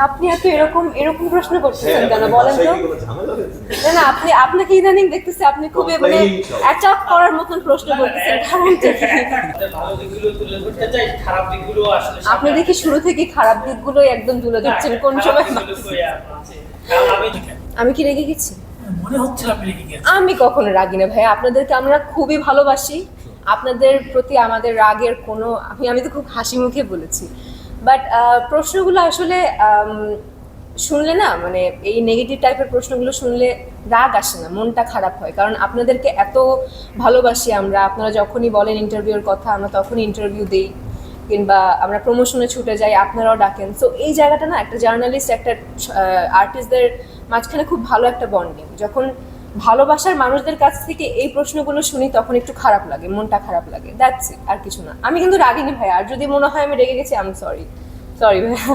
আপনি এত এরকম এরকম প্রশ্ন করতেছেন কেন বলেন তো? না না, আপনাকে ইদানিং দেখতেছি আপনি খুবই মানে অ্যাটাক করার মতন প্রশ্ন করতেছেন, কারণটা কি? আপনি দেখি শুরু থেকে খারাপ দিকগুলোই একদম তুলে ধরছেন কোন সময়। আমি কি রেগে গেছি? মনে হচ্ছে আপনি রেগে গেছেন। আমি কখনো রাগি না ভাই, আপনাদেরকে আমরা খুবই ভালোবাসি, আপনাদের প্রতি আমাদের রাগের কোনো আমি তো খুব হাসি মুখে বলেছি, বাট প্রশ্নগুলো আসলে শুনলে না মানে এই নেগেটিভ টাইপের প্রশ্নগুলো শুনলে রাগ আসে না, মনটা খারাপ হয়, কারণ আপনাদেরকে এত ভালোবাসি আমরা, আপনারা যখনই বলেন ইন্টারভিউর কথা আমরা তখনই ইন্টারভিউ দিই, কিংবা আমরা প্রমোশনে ছুটে যাই আপনারাও ডাকেন। সো এই জায়গাটা না একটা জার্নালিস্ট একটা আর্টিস্টদের মাঝখানে খুব ভালো একটা বন্ডিং, যখন ভালোবাসার মানুষদের কাছ থেকে এই প্রশ্নগুলো শুনি তখন একটু খারাপ লাগে, মনটা খারাপ লাগে, দ্যাটস ইট, আর কিছু না। আমি কিন্তু রাগিনি ভাই, আর যদি মনে হয় আমি রেগে গেছি আমি সরি ভাইয়া।